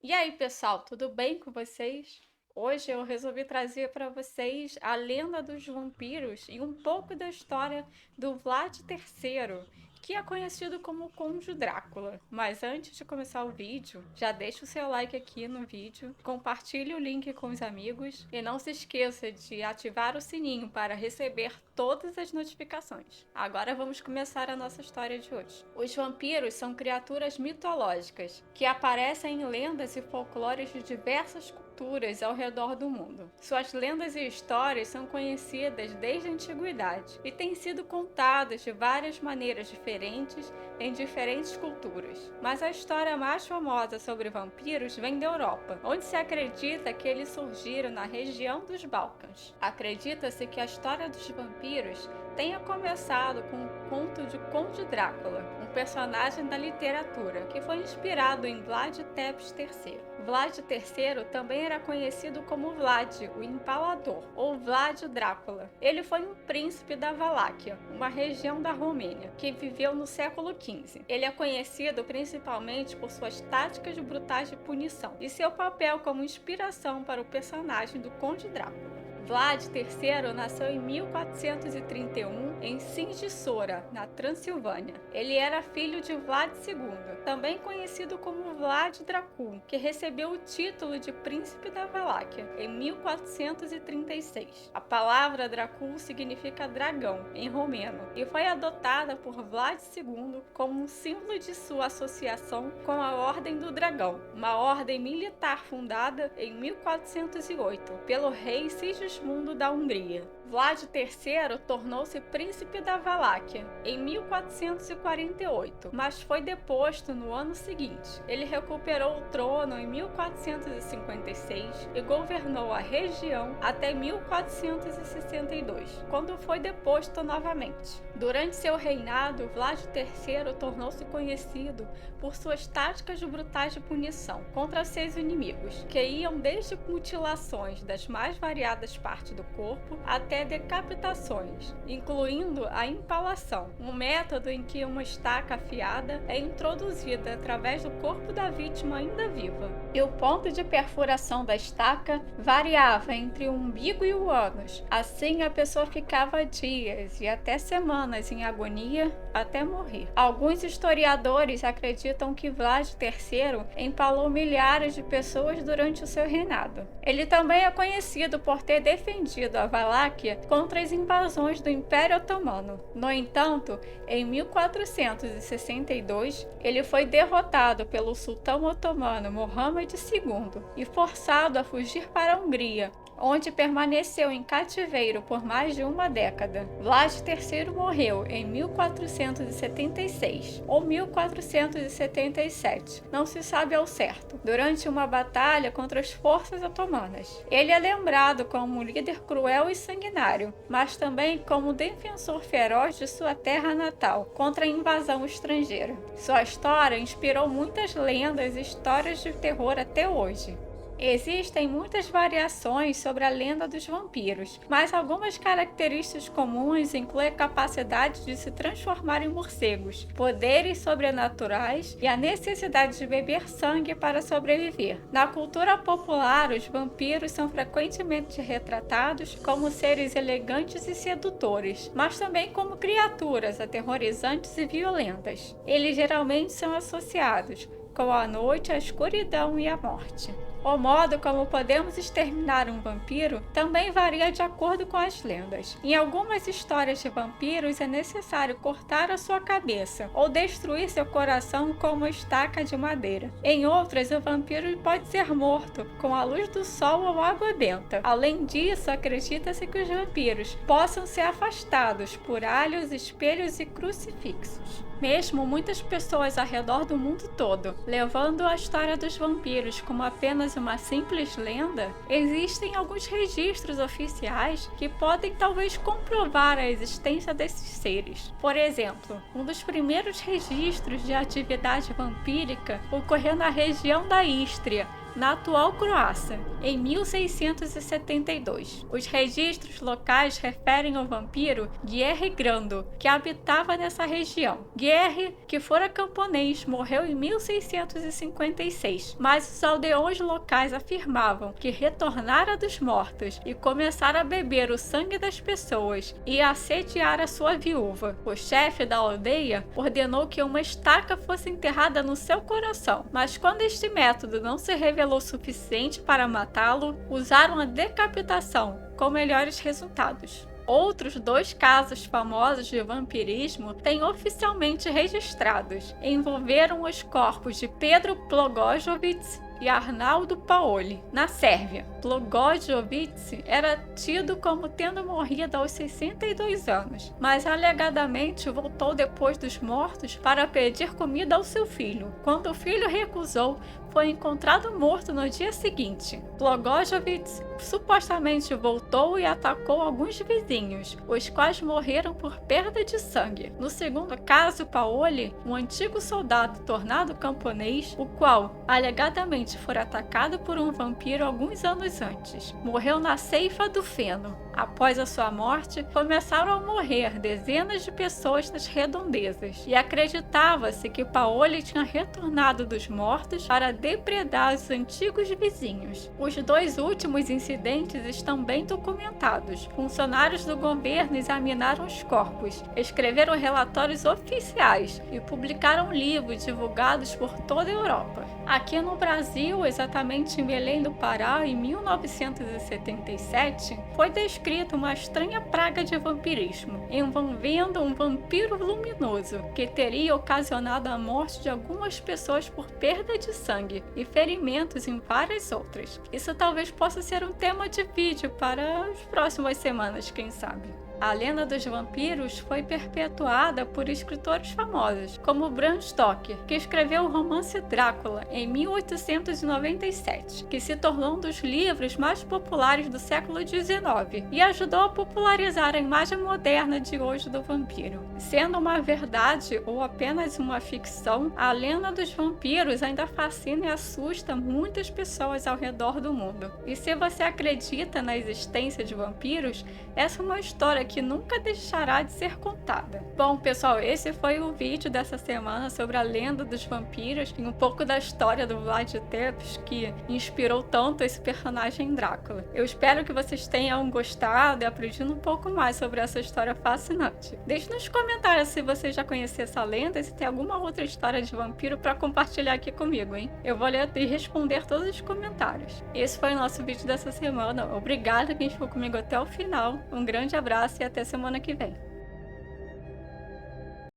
E aí, pessoal, tudo bem com vocês? Hoje eu resolvi trazer para vocês a lenda dos vampiros e um pouco da história do Vlad III, que é conhecido como Conde Drácula. Mas antes de começar o vídeo, já deixa o seu like aqui no vídeo, compartilhe o link com os amigos e não se esqueça de ativar o sininho para receber todas as notificações. Agora vamos começar a nossa história de hoje. Os vampiros são criaturas mitológicas que aparecem em lendas e folclores de diversas culturas ao redor do mundo. Suas lendas e histórias são conhecidas desde a antiguidade e têm sido contadas de várias maneiras diferentes em diferentes culturas. Mas a história mais famosa sobre vampiros vem da Europa, onde se acredita que eles surgiram na região dos Balcãs. Acredita-se que a história dos vampiros tenha começado com o conto de Conde Drácula, um personagem da literatura que foi inspirado em Vlad Tepes III. Vlad III também era conhecido como Vlad, o Empalador, ou Vlad Drácula. Ele foi um príncipe da Valáquia, uma região da Romênia, que viveu no século XV. Ele é conhecido principalmente por suas táticas brutais de punição e seu papel como inspiração para o personagem do Conde Drácula. Vlad III nasceu em 1431 em Sighisoara, na Transilvânia. Ele era filho de Vlad II, também conhecido como Vlad Dracul, que recebeu o título de Príncipe da Valáquia em 1436. A palavra Dracul significa dragão em romeno e foi adotada por Vlad II como um símbolo de sua associação com a Ordem do Dragão, uma ordem militar fundada em 1408 pelo rei Sigismundo da Hungria. Vlad III tornou-se príncipe da Valáquia em 1448, mas foi deposto no ano seguinte. Ele recuperou o trono em 1456 e governou a região até 1462, quando foi deposto novamente. Durante seu reinado, Vlad III tornou-se conhecido por suas táticas brutais de punição contra seus inimigos, que iam desde mutilações das mais variadas partes do corpo até decapitações, incluindo a empalação, um método em que uma estaca afiada é introduzida através do corpo da vítima ainda viva. E o ponto de perfuração da estaca variava entre o umbigo e o ânus. Assim, a pessoa ficava dias e até semanas em agonia até morrer. Alguns historiadores acreditam que Vlad III empalou milhares de pessoas durante o seu reinado. Ele também é conhecido por ter defendido a Valáquia contra as invasões do Império Otomano. No entanto, em 1462, ele foi derrotado pelo sultão otomano Mohammed II e forçado a fugir para a Hungria, onde permaneceu em cativeiro por mais de uma década. Vlad III morreu em 1476 ou 1477, não se sabe ao certo, durante uma batalha contra as forças otomanas. Ele é lembrado como um líder cruel e sanguinário, mas também como defensor feroz de sua terra natal contra a invasão estrangeira. Sua história inspirou muitas lendas e histórias de terror até hoje. Existem muitas variações sobre a lenda dos vampiros, mas algumas características comuns incluem a capacidade de se transformar em morcegos, poderes sobrenaturais e a necessidade de beber sangue para sobreviver. Na cultura popular, os vampiros são frequentemente retratados como seres elegantes e sedutores, mas também como criaturas aterrorizantes e violentas. Eles geralmente são associados com a noite, a escuridão e a morte. O modo como podemos exterminar um vampiro também varia de acordo com as lendas. Em algumas histórias de vampiros é necessário cortar a sua cabeça ou destruir seu coração com uma estaca de madeira. Em outras, o vampiro pode ser morto com a luz do sol ou água benta. Além disso, acredita-se que os vampiros possam ser afastados por alhos, espelhos e crucifixos. Mesmo muitas pessoas ao redor do mundo todo levando a história dos vampiros como apenas uma simples lenda, existem alguns registros oficiais que podem talvez comprovar a existência desses seres. Por exemplo, um dos primeiros registros de atividade vampírica ocorreu na região da Ístria, na atual Croácia, em 1672. Os registros locais referem ao vampiro Guerre Grando, que habitava nessa região. Guerre, que fora camponês, morreu em 1656, mas os aldeões locais afirmavam que retornara dos mortos e começara a beber o sangue das pessoas e a assediar a sua viúva. O chefe da aldeia ordenou que uma estaca fosse enterrada no seu coração, mas quando este método não se revelou suficiente para matá-lo, usaram a decapitação com melhores resultados. Outros 2 casos famosos de vampirismo têm oficialmente registrados. Envolveram os corpos de Pedro Plogojovic e Arnaldo Paoli, na Sérvia. Plogojovic era tido como tendo morrido aos 62 anos, mas alegadamente voltou depois dos mortos para pedir comida ao seu filho. Quando o filho recusou, foi encontrado morto no dia seguinte. Plogojovic supostamente voltou e atacou alguns vizinhos, os quais morreram por perda de sangue. No segundo caso, Paoli, um antigo soldado tornado camponês, o qual alegadamente fora atacado por um vampiro alguns anos antes, morreu na ceifa do feno. Após a sua morte, começaram a morrer dezenas de pessoas nas redondezas, e acreditava-se que Paoli tinha retornado dos mortos para depredar os antigos vizinhos. Os 2 últimos incidentes estão bem documentados. Funcionários do governo examinaram os corpos, escreveram relatórios oficiais e publicaram livros divulgados por toda a Europa. Aqui no Brasil, exatamente em Belém do Pará, em 1977, foi descrita uma estranha praga de vampirismo, envolvendo um vampiro luminoso, que teria ocasionado a morte de algumas pessoas por perda de sangue e ferimentos em várias outras. Isso talvez possa ser um tema de vídeo para as próximas semanas, quem sabe. A lenda dos vampiros foi perpetuada por escritores famosos, como Bram Stoker, que escreveu o romance Drácula em 1897, que se tornou um dos livros mais populares do século XIX e ajudou a popularizar a imagem moderna de hoje do vampiro. Sendo uma verdade ou apenas uma ficção, a lenda dos vampiros ainda fascina e assusta muitas pessoas ao redor do mundo. E se você acredita na existência de vampiros, essa é uma história que nunca deixará de ser contada. Bom, pessoal, esse foi o vídeo dessa semana sobre a lenda dos vampiros e um pouco da história do Vlad Tepes, que inspirou tanto esse personagem Drácula. Eu espero que vocês tenham gostado e aprendido um pouco mais sobre essa história fascinante. Deixe nos comentários se você já conhecia essa lenda e se tem alguma outra história de vampiro para compartilhar aqui comigo, hein? Eu vou ler e responder todos os comentários. Esse foi o nosso vídeo dessa semana. Obrigada quem ficou comigo até o final. Um grande abraço e até semana que vem.